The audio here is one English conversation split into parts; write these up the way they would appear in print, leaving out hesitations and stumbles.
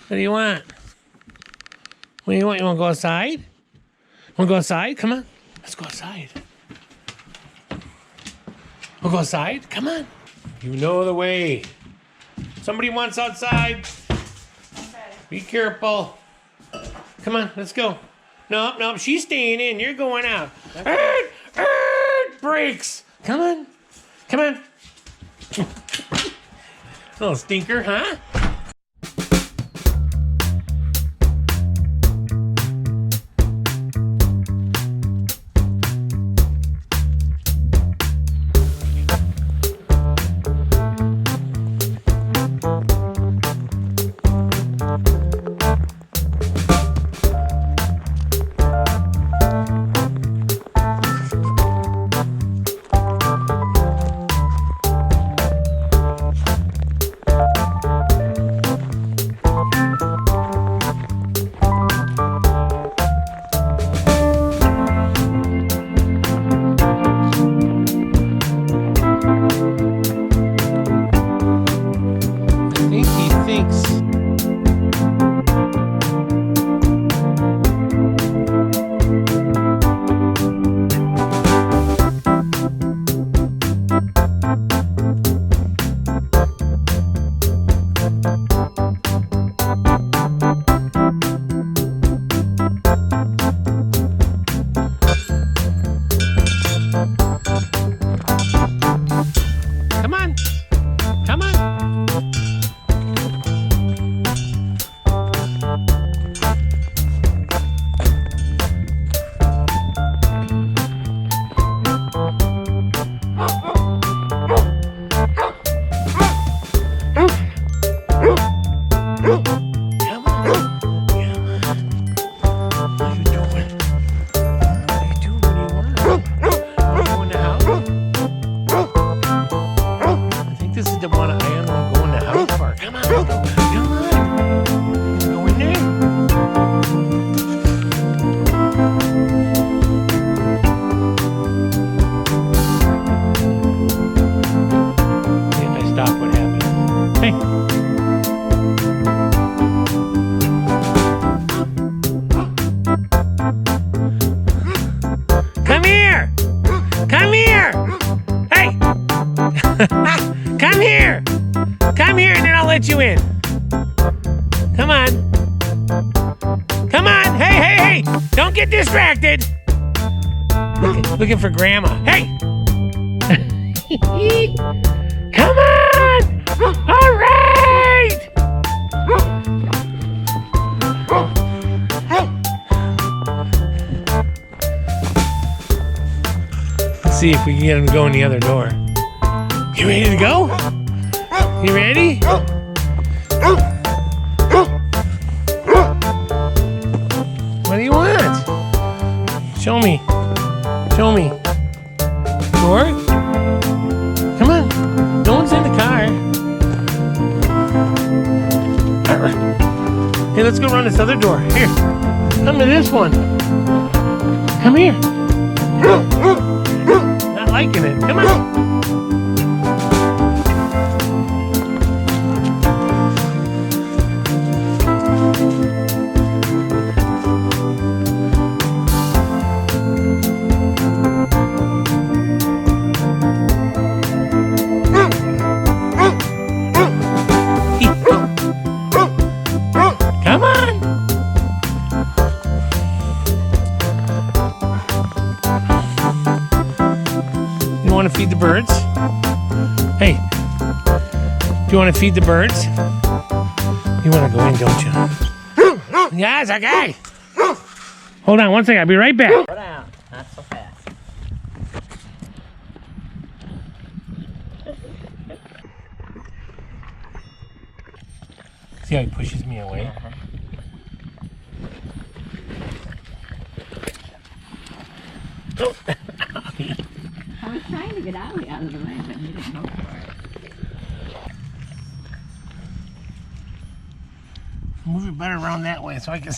What do you want? What do you want? You want to go outside? Want to go outside? Come on. Let's go outside. We'll go outside? Come on. You know the way. Somebody wants outside. Okay. Be careful. Come on, let's go. Nope, nope, she's staying in. You're going out. Brakes. Come on. Come on. Little stinker, huh? Let you in. Come on. Come on. Hey, hey, hey. Don't get distracted. Looking for Grandma. Hey. Come on. All right. Let's see if we can get him to go in the other door. You ready to go? You ready? What do you want? Show me. Show me. Door? Come on. No one's in the car. Hey, let's go around this other door. Here. Come to this one. Come here. Not liking it. Come on. Come on! You want to feed the birds? Hey, do you want to feed the birds? You want to go in, don't you? Yes, okay. Hold on one second, I'll be right back. Slow down, not so fast. See how he pushes me away? I was trying to get Ollie out of the way, but he didn't go for it. Move it better around that way so I can...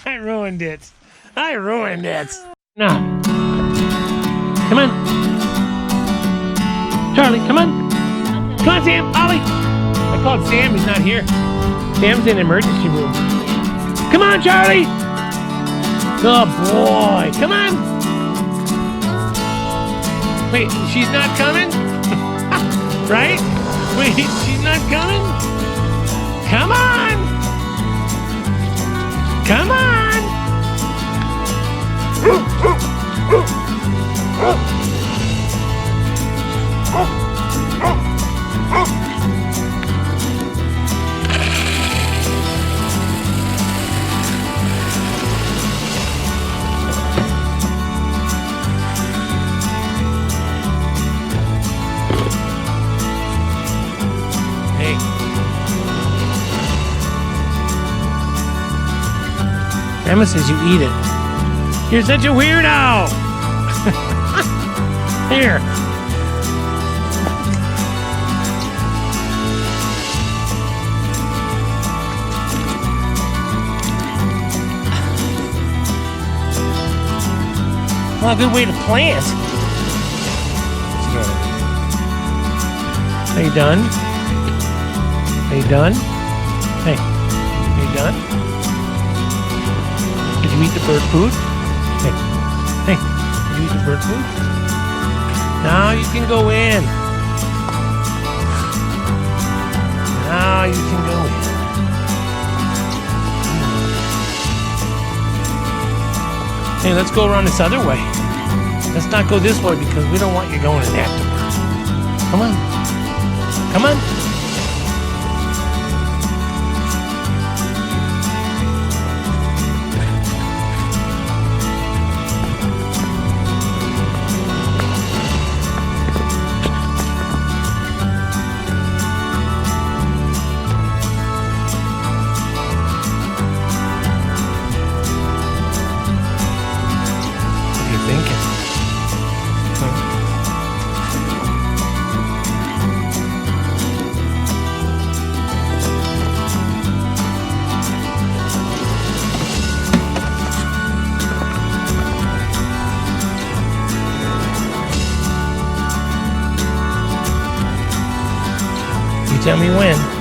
I ruined it. I ruined it. No. Come on. Charlie, come on. Come on, Sam. Ollie. I called Sam. He's not here. Sam's in the emergency room. Come on, Charlie. Good boy. Come on. Wait, she's not coming? Right? Wait, she's not coming? Come on. Come on. Hey. Grandma says you eat it. You're such a weirdo. Here. Well, a good way to plant. Are you done? Are you done? Hey, are you done? Did you eat the bird food? Hey, hey, did you eat the bird food? Now you can go in. Now you can go in. Hey, let's go around this other way. Let's not go this way because we don't want you going in that door. Come on. Come on. Thinking. You tell me when.